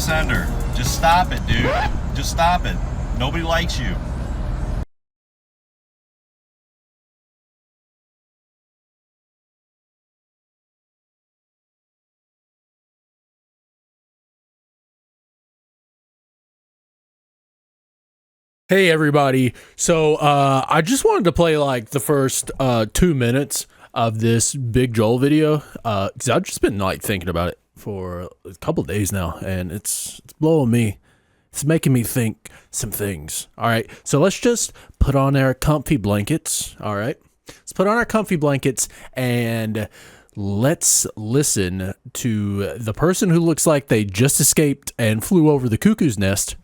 Sender. Just stop it, dude. Just stop it. Nobody likes you. Hey everybody, so I just wanted to play like the first 2 minutes of this Big Joel video because I've just been like thinking about it for a couple days now, and it's blowing me. It's making me think some things. All right, so let's just put on our comfy blankets. All right, let's put on our comfy blankets and let's listen to the person who looks like they just escaped and flew over the cuckoo's nest.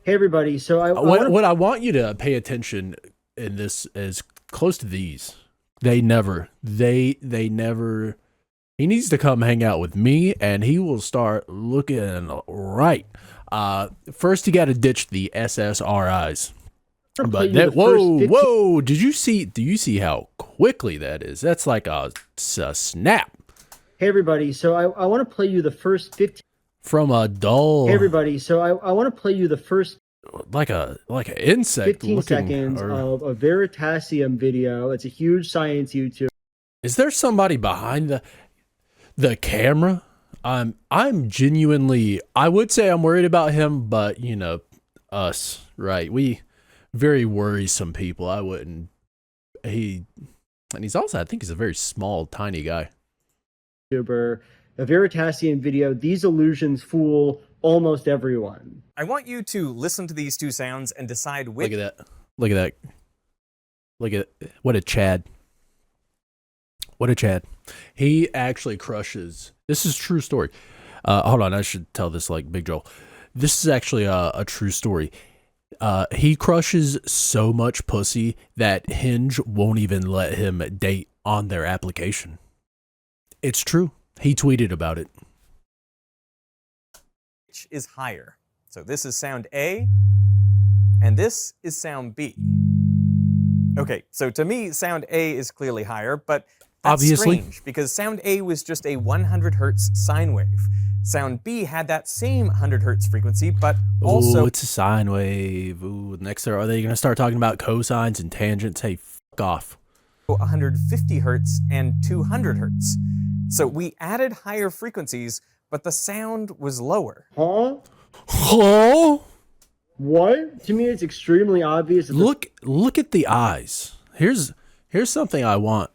Hey everybody, so what I want you to pay attention in this is close to these. They never, he needs to come hang out with me and he will start looking right. First you got to ditch the SSRIs. But that, whoa, do you see how quickly that is? That's like a snap. Hey everybody, so I want to play you the first 15 from a dull. Hey everybody, so I want to play you the first like an insect 15 seconds of a Veritasium video. It's a huge science YouTube. Is there somebody behind the camera? I'm genuinely, I would say I'm worried about him, but you know, us, right? We very worrisome people. I wouldn't. And he's also, I think he's a very small, tiny guy. YouTuber. A Veritasium video. These illusions fool almost everyone. I want you to listen to these two sounds and decide which. Look at that. Look at that. Look at it. What a Chad. What a Chad. He actually crushes. This is a true story. Hold on. I should tell this like Big Joel. This is actually a true story. He crushes so much pussy that Hinge won't even let him date on their application. It's true. He tweeted about it. Which is higher? So this is sound A, and this is sound B. Okay, so to me, sound A is clearly higher, but that's obviously strange because sound A was just a 100 hertz sine wave. Sound B had that same 100 hertz frequency, but also... Ooh, it's a sine wave. Ooh, next, are they going to start talking about cosines and tangents? Hey, fuck off. 150 hertz and 200 hertz. So we added higher frequencies, but the sound was lower. Huh? What? To me, it's extremely obvious. Look at the eyes. Here's something I want.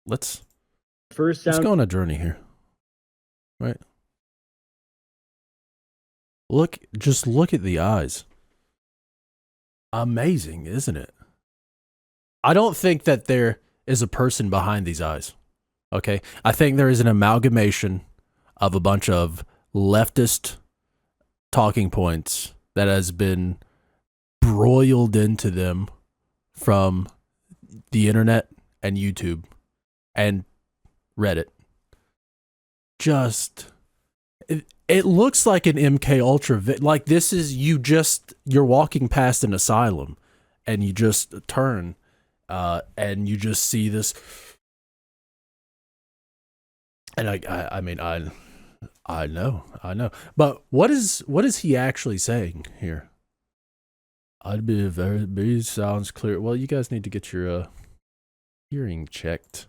Let's go on a journey here. Right? Just look at the eyes. Amazing, isn't it? I don't think that there is a person behind these eyes. Okay? I think there is an amalgamation of a bunch of leftist talking points that has been broiled into them from the internet and YouTube and Reddit. It looks like an MK Ultra like this is you're walking past an asylum and you just turn and you just see this, and I mean I know, but what is he actually saying here? I'd be B sounds clear. Well, you guys need to get your hearing checked.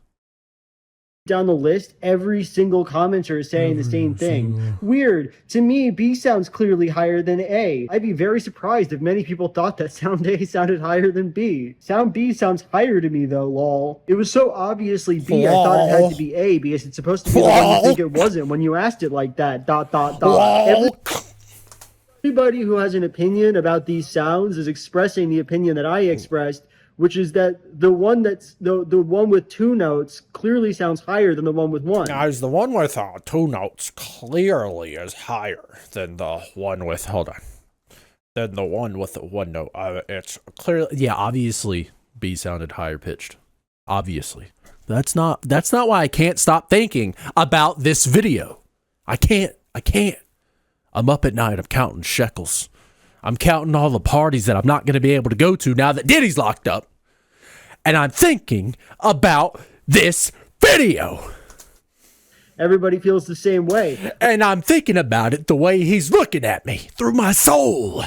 Down the list, every single commenter is saying the same thing. Weird. To me, B sounds clearly higher than A. I'd be very surprised if many people thought that sound A sounded higher than B. Sound B sounds higher to me though, lol. It was so obviously B, I thought it had to be A because it's supposed to be the one you think it wasn't when you asked it like that, ... Everybody who has an opinion about these sounds is expressing the opinion that I expressed, which is that the one that's the one with two notes clearly sounds higher than the one with one. Guys, the one with two notes clearly is higher than the one with than the one with the one note. It's clearly, yeah, obviously B sounded higher pitched. Obviously. That's not why I can't stop thinking about this video. I can't. I'm up at night, I'm counting shekels. I'm counting all the parties that I'm not going to be able to go to now that Diddy's locked up. And I'm thinking about this video. Everybody feels the same way. And I'm thinking about it the way he's looking at me through my soul.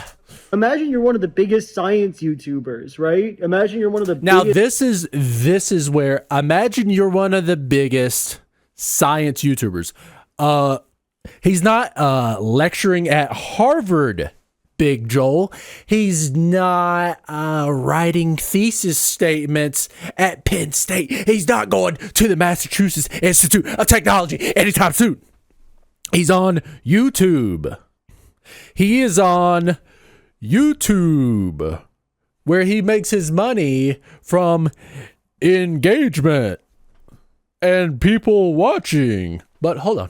Imagine you're one of the biggest science YouTubers, right? Imagine you're one of the Now biggest... this is where imagine you're one of the biggest science YouTubers. He's not lecturing at Harvard, Big Joel. He's not writing thesis statements at Penn State. He's not going to the Massachusetts Institute of Technology anytime soon. He's on YouTube. He is on YouTube, where he makes his money from engagement and people watching. But hold on.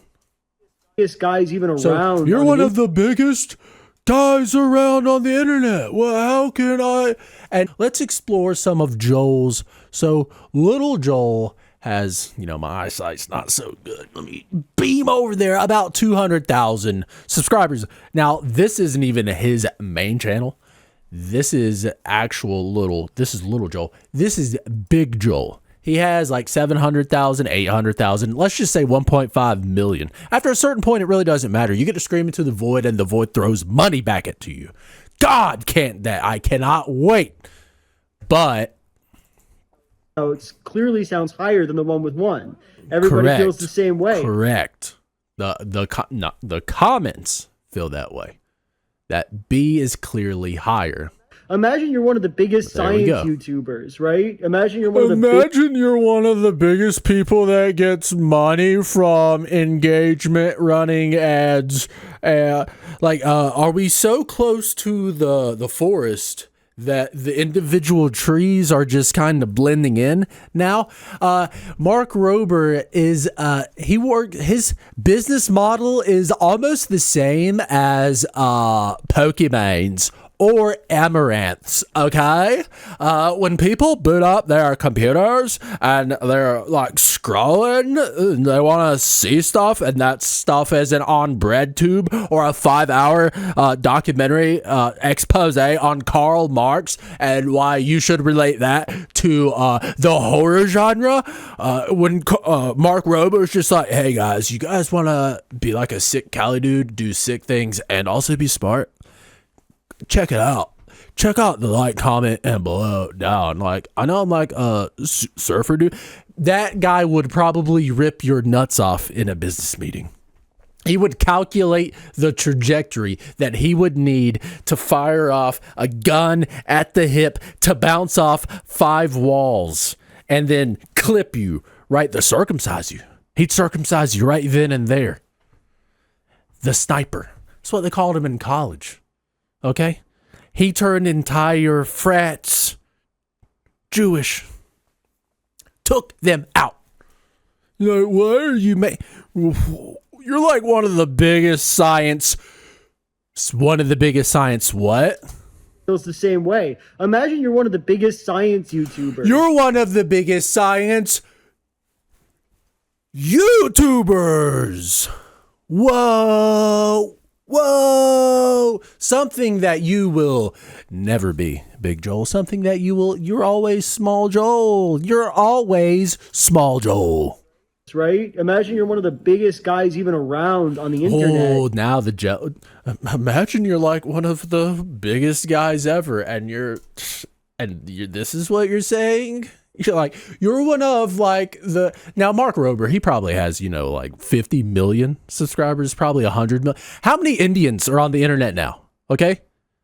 biggest guys even around. So you're one of the biggest guys around on the internet. Well, how can I? And let's explore some of Joel's. So little Joel has, my eyesight's not so good. Let me beam over there. About 200,000 subscribers. Now, this isn't even his main channel. This is little Joel. This is Big Joel. He has like 700,000, 800,000. Let's just say 1.5 million. After a certain point, it really doesn't matter. You get to scream into the void and the void throws money back at you. God, can't that. I cannot wait. But it clearly sounds higher than the one with one. Everybody correct, feels the same way. Correct. The comments feel that way. That B is clearly higher. Imagine you're one of the biggest science YouTubers, right? Imagine you're one of the biggest people that gets money from engagement running ads. Are we so close to the forest that the individual trees are just kind of blending in now? Mark Rober is his business model is almost the same as Pokemon's or Amaranth's, okay? When people boot up their computers and they're like scrolling, they want to see stuff, and that stuff isn't on BreadTube or a 5-hour documentary expose on Karl Marx and why you should relate that to the horror genre. When Mark Rober's just like, hey guys, you guys want to be like a sick Cali dude, do sick things, and also be smart? Check it out. Check out the like, comment, and below down. Like, I know I'm like a surfer dude. That guy would probably rip your nuts off in a business meeting. He would calculate the trajectory that he would need to fire off a gun at the hip to bounce off 5 walls and then clip you, right? Circumcise you. He'd circumcise you right then and there. The sniper. That's what they called him in college. Okay? He turned entire frats Jewish. Took them out. Like, why are you You're like one of the biggest science what? Feels the same way. Imagine you're one of the biggest science YouTubers. You're one of the biggest science YouTubers. Whoa. Something that you will never be, Big Joel. Something that you're always Small Joel. You're always Small Joel. Right? Imagine you're one of the biggest guys even around on the internet. Oh, now imagine you're like one of the biggest guys ever, and this is what you're saying? You're one of now Mark Rober, he probably has, like 50 million subscribers, probably 100 million. How many Indians are on the internet now? Okay.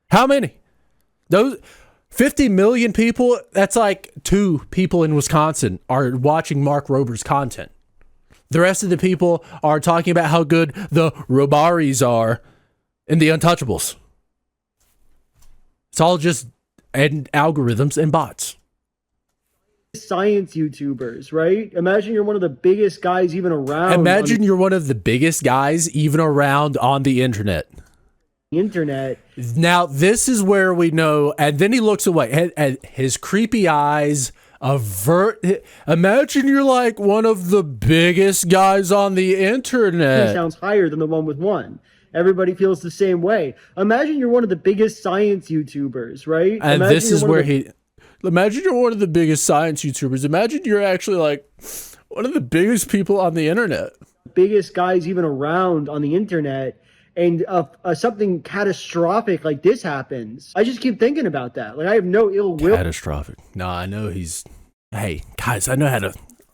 How many? Those 50 million people, that's like 2 people in Wisconsin are watching Mark Rober's content. The rest of the people are talking about how good the Robaris are and the Untouchables. It's all just algorithms and bots. Science YouTubers, right? Imagine you're one of the biggest guys even around. Imagine you're one of the biggest guys even around on the internet. Now, this is where we know, and then he looks away, and his creepy eyes avert. Imagine you're like one of the biggest guys on the internet. It sounds higher than the one with one. Everybody feels the same way. Imagine you're one of the biggest science YouTubers, right? And this is where imagine you're one of the biggest science YouTubers. Imagine you're actually like one of the biggest people on the internet. biggest guys even around on the internet, and something catastrophic like this happens. I just keep thinking about that. Like, I have no ill will. Catastrophic. No, I know he's. Hey, guys, I know how to.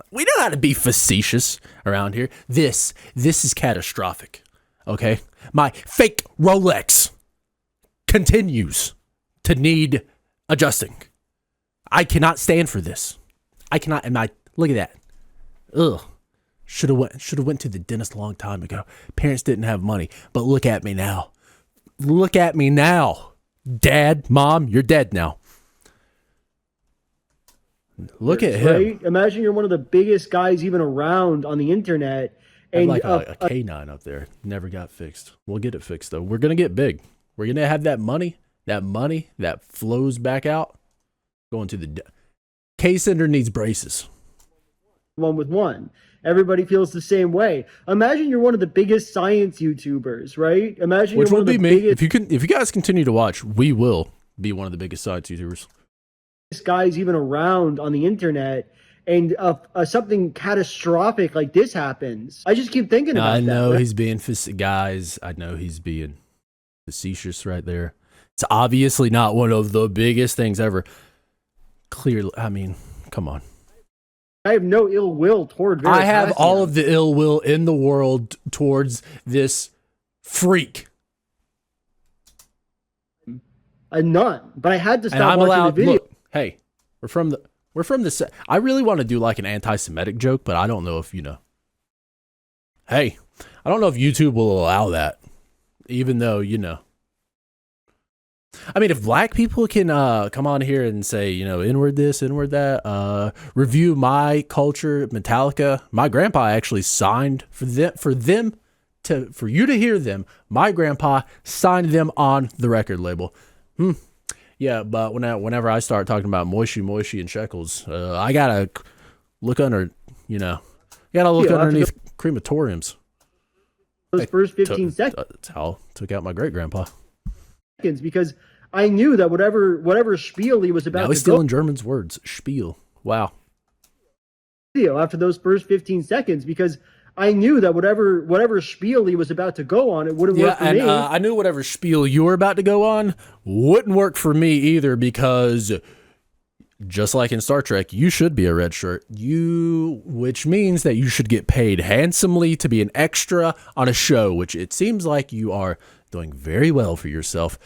We know how to be facetious around here. This is catastrophic. Okay, my fake Rolex continues to need adjusting. I cannot stand for this. I cannot. Look at that. Ugh. Should have went to the dentist a long time ago. Parents didn't have money, but look at me now. Look at me now. Dad, Mom, you're dead now. Look at him. Right? Imagine you're one of the biggest guys even around on the internet, and like a canine up there. Never got fixed. We'll get it fixed though. We're gonna get big. We're gonna have that money that flows back out, going to the K-Sender needs braces. 1-with-1. Everybody feels the same way. Imagine you're one of the biggest science YouTubers, right? Imagine Which you're will one of be the me. biggest If you guys continue to watch, we will be one of the biggest science YouTubers. guys even around on the internet, and something catastrophic like this happens. I just keep thinking about I know that. he's being guys. I know he's being facetious right there. It's obviously not one of the biggest things ever. Clearly, I mean, come on. I have no ill will toward Veritasium. I have all of the ill will in the world towards this freak. None, but I had to And stop I'm watching allowed. the video. Look, hey, we're from the. I really want to do like an anti-Semitic joke, but I don't know if you know. Hey, I don't know if YouTube will allow that, even though you know. I mean, if black people can come on here and say, you know, inward this, inward that, review my culture, Metallica. My grandpa actually signed for you to hear them. My grandpa signed them on the record label. Yeah, but whenever I start talking about Moishi and Shekels, I gotta look under, you know, underneath crematoriums. Those first 15 seconds. That's how I took out my great grandpa. Because I knew that whatever spiel he was about Now he's to go stealing German's words. Spiel. Wow. video after those first 15 seconds, because I knew that whatever spiel he was about to go on, it wouldn't work for me. I knew whatever spiel you were about to go on wouldn't work for me either, because just like in Star Trek, you should be a red shirt. Which means that you should get paid handsomely to be an extra on a show, which it seems like you are doing very well for yourself.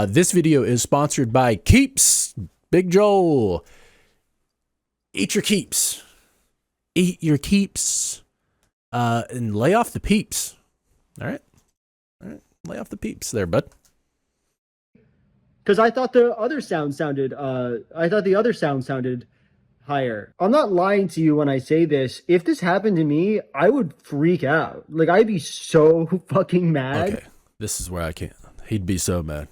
This video is sponsored by Keeps. Big Joel. Eat your keeps. Eat your keeps. And lay off the peeps. All right. Lay off the peeps there, bud. Because I thought the other sound sounded higher. I'm not lying to you when I say this. If this happened to me, I would freak out. Like, I'd be so fucking mad. Okay. This is where I can't. He'd be so mad.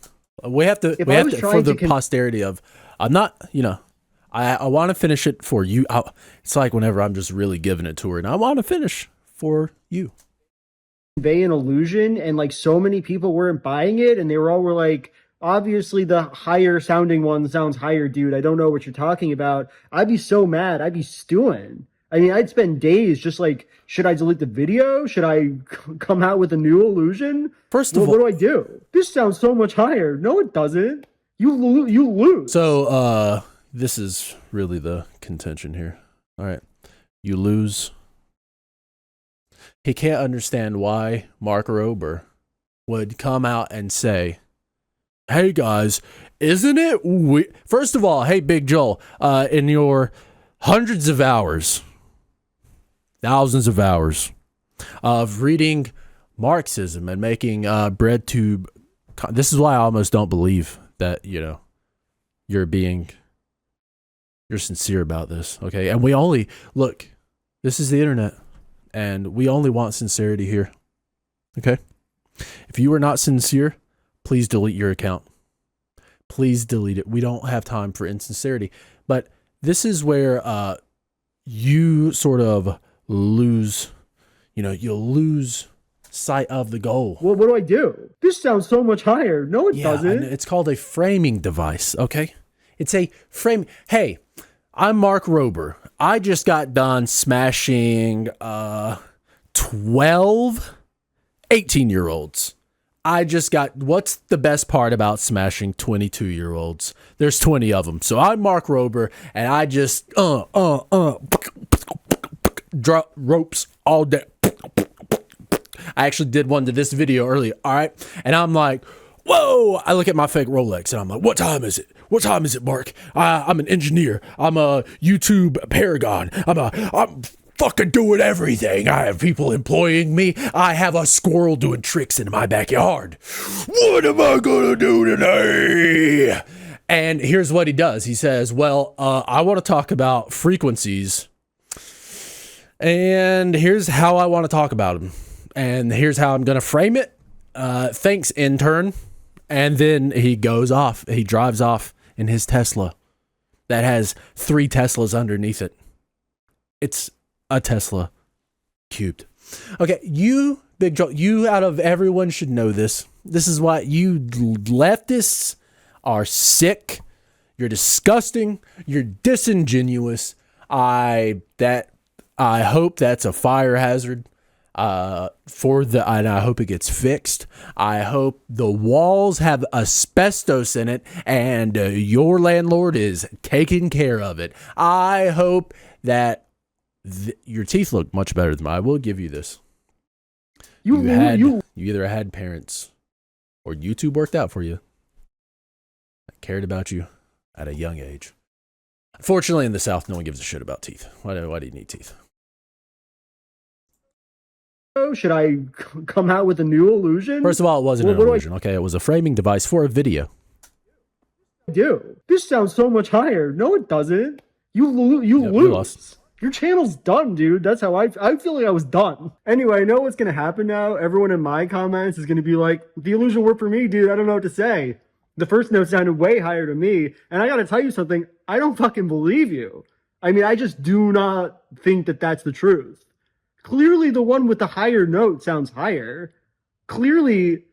We have to, If we I have was to, for trying the to posterity of, I'm not, you know, I want to finish it for you. It's like whenever I'm just really giving it to her, and I want to finish for you. Convey an illusion, and like so many people weren't buying it, and they were like, obviously the higher sounding one sounds higher, dude. I don't know what you're talking about. I'd be so mad. I'd be stewing. I mean, I'd spend days just like, should I delete the video? Should I come out with a new illusion? First of all, what do I do? This sounds so much higher. No, it doesn't. You lose. so this is really the contention here. All right, you lose. He can't understand why Mark Rober would come out and say, hey guys, isn't it first of all, hey Big Joel, in your hundreds of hours, thousands of hours of reading Marxism and making breadtube, this is why I almost don't believe that, you know, you're sincere about this, okay? And we only, look, this is the internet, and we only want sincerity here, okay? If you are not sincere, please delete your account. Please delete it. We don't have time for insincerity. But this is where you sort of lose, you know, you'll lose sight of the goal. Well, what do I do? This sounds so much higher. No, it Yeah, doesn't. and it's called a framing device, okay? It's a frame. Hey, I'm Mark Rober. I just got done smashing 12 18-year-olds. I just got, what's the best part about smashing 22-year-olds? There's 20 of them. So I'm Mark Rober, and I just, drop ropes all day. I actually did one to this video earlier, all right? And I'm like, whoa, I look at my fake Rolex and I'm like, what time is it? What time is it, Mark? I'm an engineer. I'm a YouTube paragon. I'm fucking doing everything. I have people employing me. I have a squirrel doing tricks in my backyard. What am I gonna do today? And here's what he does. He says, well, I want to talk about frequencies. And here's how I want to talk about them. And here's how I'm going to frame it. Thanks, intern. And then he goes off. He drives off in his Tesla that has 3 Teslas underneath it. It's a Tesla cubed. Okay, you, Big Joel, you out of everyone should know this. This is why you leftists are sick. You're disgusting. You're disingenuous. I hope that's a fire hazard. And I hope it gets fixed. I hope the walls have asbestos in it and your landlord is taking care of it. I hope that your teeth look much better than mine. I will give you this. You either had parents or YouTube worked out for you. I cared about you at a young age. Fortunately, in the South, no one gives a shit about teeth. Why do you need teeth? Should I come out with a new illusion? First of all, it wasn't an illusion. Okay, it was a framing device for a video. This sounds so much higher. No, it doesn't. You lose. Your channel's done, dude. That's how I feel like I was done. Anyway, I know what's going to happen now. Everyone in my comments is going to be like, the illusion worked for me, dude. I don't know what to say. The first note sounded way higher to me. And I got to tell you something. I don't fucking believe you. I mean, I just do not think that that's the truth. Clearly, the one with the higher note sounds higher. Clearly,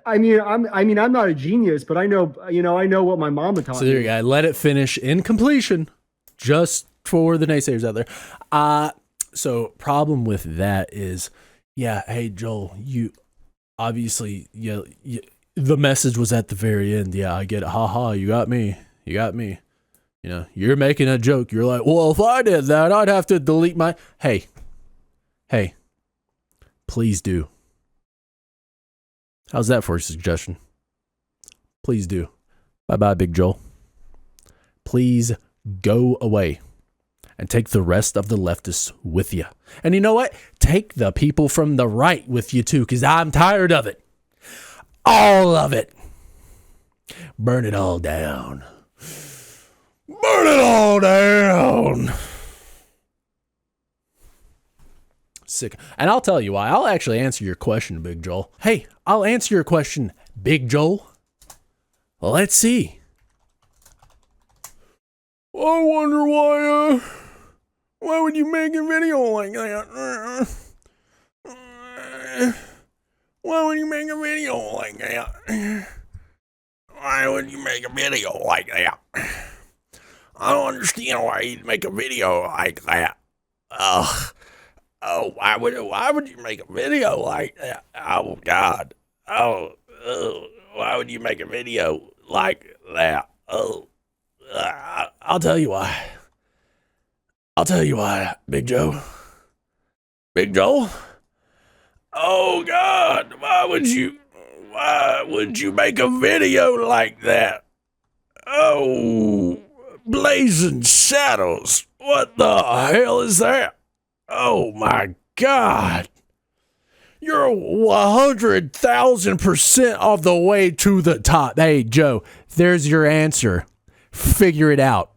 I'm not a genius, but I know what my mama taught me. So there you go. Let it finish in completion, just for the naysayers out there. So problem with that is, yeah, hey Joel, you obviously, the message was at the very end. Yeah, I get it. Ha, you got me. You got me. You know, you're making a joke. You're like, well, if I did that, I'd have to delete my. Hey, please do. How's that for a suggestion? Please do. Bye-bye, Big Joel. Please go away and take the rest of the leftists with you. And you know what? Take the people from the right with you too, because I'm tired of it. All of it. Burn it all down. Burn it all down. Sick. And I'll tell you why. I'll actually answer your question, Big Joel. Hey, I'll answer your question, Big Joel. Let's see. I wonder why would you make a video like that? Why would you make a video like that? Why would you make a video like that? I don't understand why you'd make a video like that. Ugh. Oh, why would you make a video like that? Oh, God. Oh, why would you make a video like that? Oh, I'll tell you why. I'll tell you why, Big Joe. Big Joel? Oh, God. Why would you make a video like that? Oh, Blazing Shadows. What the hell is that? Oh my God. You're 100,000% of the way to the top. Hey, Joe, there's your answer. Figure it out.